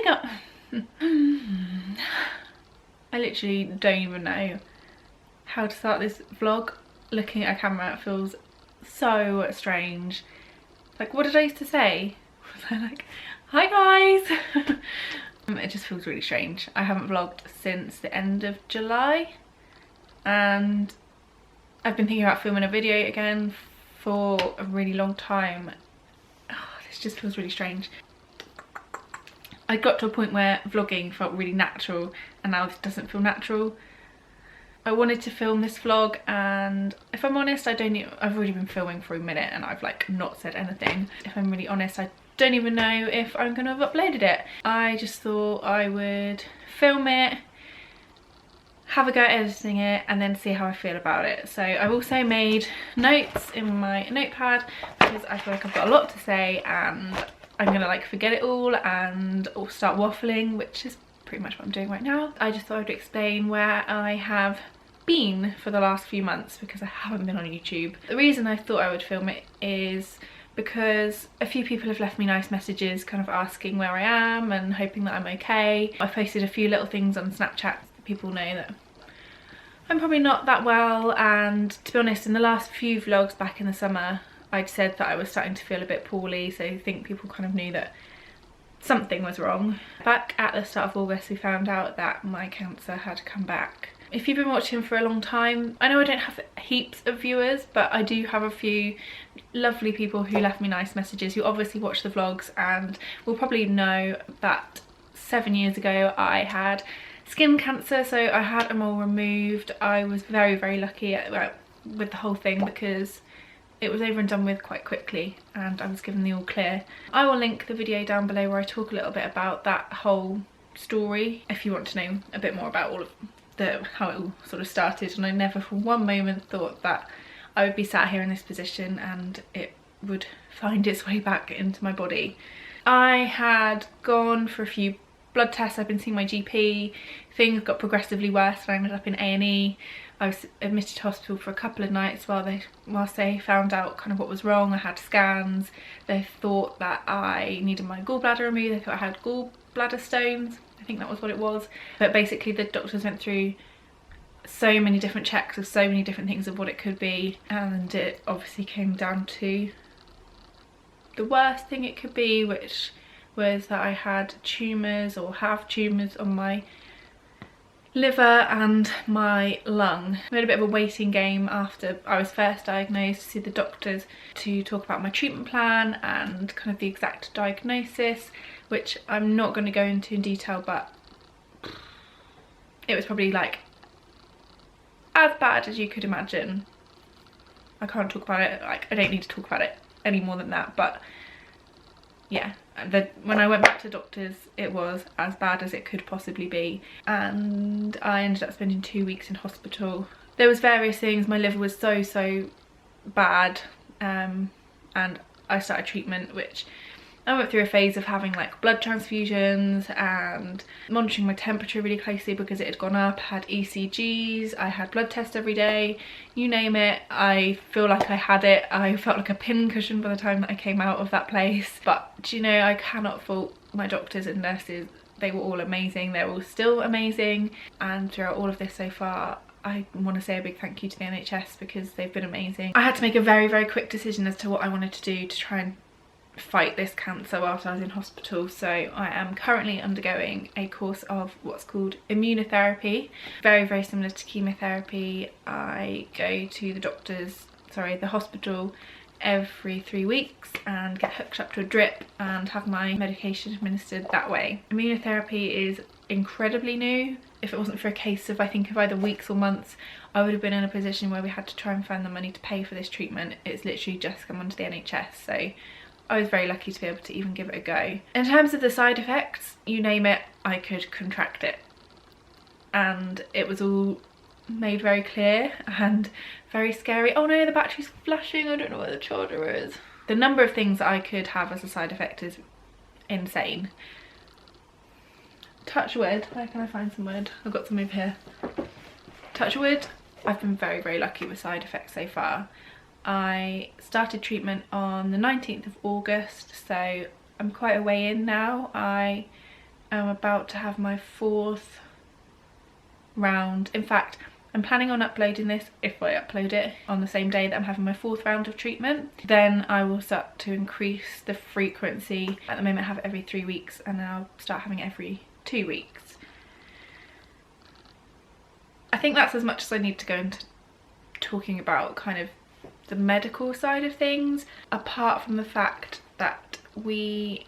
my god. I literally don't even know how to start this vlog. Looking at a camera, it feels so strange. Like, what did I used to say? Was I like, hi guys? It just feels really strange. I haven't vlogged since the end of July, and I've been thinking about filming a video again for a really long time. Oh, this just feels really strange. I got to a point where vlogging felt really natural, and now this doesn't feel natural. I wanted to film this vlog, and if I'm honest, I've already been filming for a minute and I've like not said anything. If I'm really honest, I don't even know if I'm gonna have uploaded it. I just thought I would film it, have a go at editing it, and then see how I feel about it. So I've also made notes in my notepad because I feel like I've got a lot to say and I'm gonna like forget it all and or start waffling, which is pretty much what I'm doing right now. I just thought I'd explain where I have been for the last few months because I haven't been on YouTube. The reason I thought I would film it is because a few people have left me nice messages kind of asking where I am and hoping that I'm okay. I posted a few little things on Snapchat so people know that I'm probably not that well, and to be honest, in the last few vlogs back in the summer I'd said that I was starting to feel a bit poorly, so I think people kind of knew that something was wrong. Back at the start of August we found out that my cancer had come back. If you've been watching for a long time, I know I don't have heaps of viewers, but I do have a few lovely people who left me nice messages who obviously watch the vlogs and will probably know that 7 years ago I had skin cancer, so I had a mole removed. I was very, very lucky with the whole thing because it was over and done with quite quickly and I was given the all clear. I will link the video down below where I talk a little bit about that whole story if you want to know a bit more about all of how it all sort of started. And I never for one moment thought that I would be sat here in this position and it would find its way back into my body. I had gone for a few blood tests. I've been seeing my GP. Things got progressively worse and I ended up in A&E. I was admitted to hospital for a couple of nights whilst they found out kind of what was wrong. I had scans. They thought that I needed my gallbladder removed. They thought I had gallbladder stones. I think that was what it was. But basically the doctors went through so many different checks of so many different things of what it could be, and it obviously came down to the worst thing it could be, which was that I had tumours or have tumours on my liver and my lung. We had a bit of a waiting game after I was first diagnosed to see the doctors to talk about my treatment plan and kind of the exact diagnosis, which I'm not going to go into in detail, but it was probably like as bad as you could imagine. I can't talk about it, like I don't need to talk about it any more than that, but yeah, when I went back to doctors it was as bad as it could possibly be, and I ended up spending 2 weeks in hospital. There was various things. My liver was so bad, and I started treatment, which I went through a phase of having like blood transfusions and monitoring my temperature really closely because it had gone up. I had ECGs, I had blood tests every day, you name it. I feel like I had it. I felt like a pincushion by the time that I came out of that place. But do you know, I cannot fault my doctors and nurses. They were all amazing. They're all still amazing. And throughout all of this so far, I want to say a big thank you to the NHS because they've been amazing. I had to make a very, very quick decision as to what I wanted to do to try and fight this cancer whilst I was in hospital. So I am currently undergoing a course of what's called immunotherapy. Very, very similar to chemotherapy. I go to the hospital every 3 weeks and get hooked up to a drip and have my medication administered that way. Immunotherapy is incredibly new. If it wasn't for a case of I think of either weeks or months, I would have been in a position where we had to try and find the money to pay for this treatment. It's literally just come onto the NHS, so I was very lucky to be able to even give it a go. In terms of the side effects, you name it, I could contract it. And it was all made very clear and very scary. Oh no, the battery's flashing, I don't know where the charger is. The number of things that I could have as a side effect is insane. Touch wood, where can I find some wood? I've got some over here. Touch wood, I've been very, very lucky with side effects so far. I started treatment on the 19th of August, so I'm quite a way in now. I I'm about to have my 4th round. In fact, I'm planning on uploading this, if I upload it, on the same day that I'm having my 4th round of treatment. Then I will start to increase the frequency. At the moment I have it every 3 weeks, and then I'll start having it every 2 weeks. I think that's as much as I need to go into talking about kind of the medical side of things, apart from the fact that we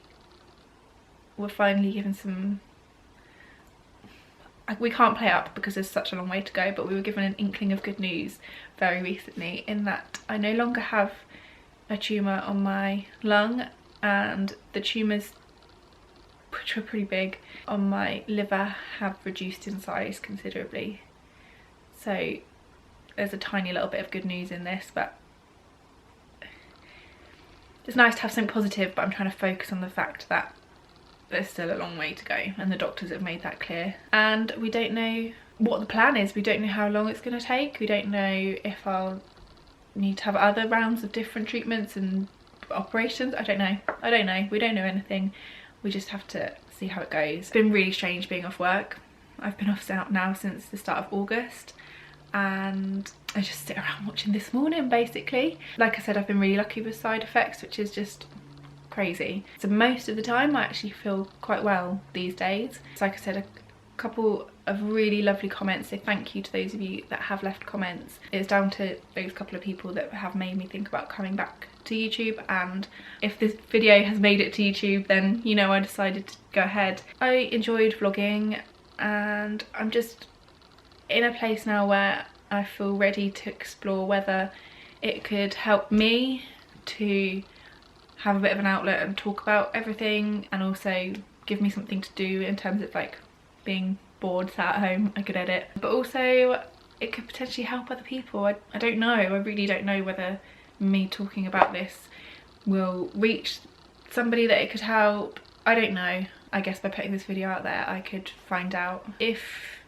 were finally given some, we can't play up because there's such a long way to go, but we were given an inkling of good news very recently, in that I no longer have a tumour on my lung, and the tumours, which were pretty big, on my liver have reduced in size considerably. So there's a tiny little bit of good news in this, but it's nice to have something positive, but I'm trying to focus on the fact that there's still a long way to go, and the doctors have made that clear. And we don't know what the plan is. We don't know how long it's going to take. We don't know if I'll need to have other rounds of different treatments and operations. I don't know. We don't know anything. We just have to see how it goes. It's been really strange being off work. I've been off now since the start of August, and I just sit around watching This Morning basically. Like I said, I've been really lucky with side effects, which is just crazy. So most of the time I actually feel quite well these days. So like I said, a couple of really lovely comments, so thank you to those of you that have left comments. It's down to those couple of people that have made me think about coming back to YouTube, and if this video has made it to YouTube, then you know I decided to go ahead. I enjoyed vlogging, and I'm just in a place now where I feel ready to explore whether it could help me to have a bit of an outlet and talk about everything, and also give me something to do in terms of like being bored, sat at home. I could edit, but also it could potentially help other people. I don't know. I really don't know whether me talking about this will reach somebody that it could help. I don't know. I guess by putting this video out there I could find out. If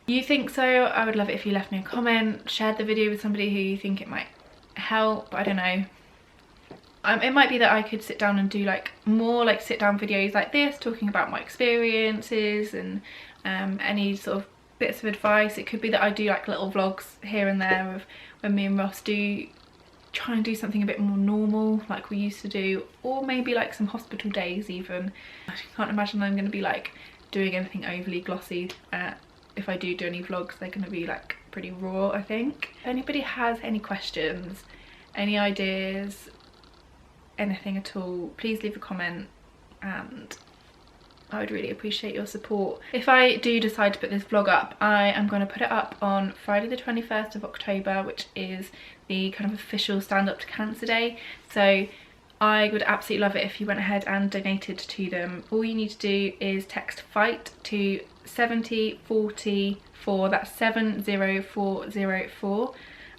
you think so, I would love it if you left me a comment, shared the video with somebody who you think it might help. I don't know. It might be that I could sit down and do like more like sit down videos like this, talking about my experiences and any sort of bits of advice. It could be that I do like little vlogs here and there of when me and Ross do try and do something a bit more normal like we used to do, or maybe like some hospital days even. I can't imagine I'm going to be like doing anything overly glossy. If I do any vlogs, they're going to be like pretty raw, I think. If anybody has any questions, any ideas, anything at all, please leave a comment, and I would really appreciate your support. If I do decide to put this vlog up, I am going to put it up on Friday the 21st of October, which is the kind of official Stand Up to Cancer Day. So I would absolutely love it if you went ahead and donated to them. All you need to do is text FIGHT to 7044, that's 70404,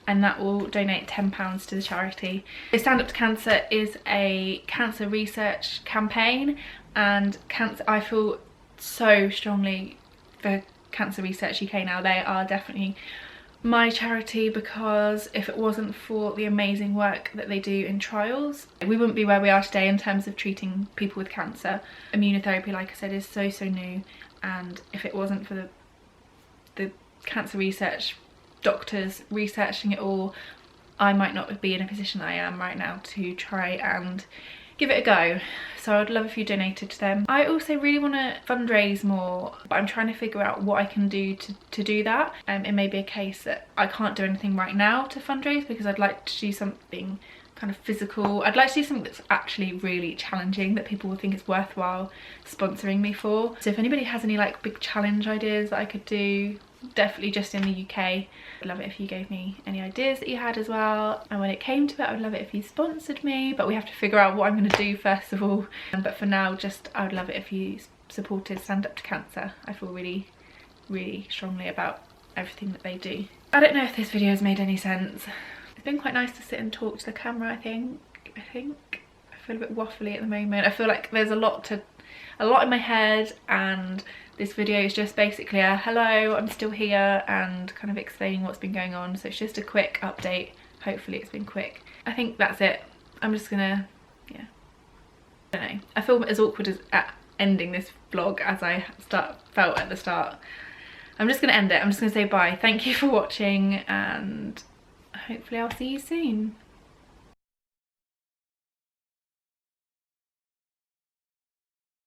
and that will donate £10 to the charity. Stand Up to Cancer is a cancer research campaign, and I feel so strongly for Cancer Research UK now. They are definitely my charity, because if it wasn't for the amazing work that they do in trials, we wouldn't be where we are today in terms of treating people with cancer. Immunotherapy, like I said, is so new, and if it wasn't for the cancer research doctors researching it all, I might not be in a position I am right now to try and give it a go. So I'd love if you donated to them. I also really want to fundraise more, but I'm trying to figure out what I can do to do that. It may be a case that I can't do anything right now to fundraise, because I'd like to do something kind of physical. I'd like to do something that's actually really challenging, that people will think it's worthwhile sponsoring me for. So if anybody has any like big challenge ideas that I could do, definitely just in the UK, I'd love it if you gave me any ideas that you had as well. And when it came to it, I would love it if you sponsored me, but we have to figure out what I'm going to do first of all. But for now, just I would love it if you supported Stand Up to Cancer. I feel really strongly about everything that they do. I don't know if this video has made any sense. It's been quite nice to sit and talk to the camera. I think I feel a bit waffly at the moment. I feel like there's a lot in my head, and this video is just basically a hello, I'm still here, and kind of explaining what's been going on. So it's just a quick update. Hopefully it's been quick. I think that's it. I'm just gonna, yeah, I don't know. I feel as awkward ending this vlog as I felt at the start. I'm just gonna end it. I'm just gonna say bye. Thank you for watching, and hopefully I'll see you soon.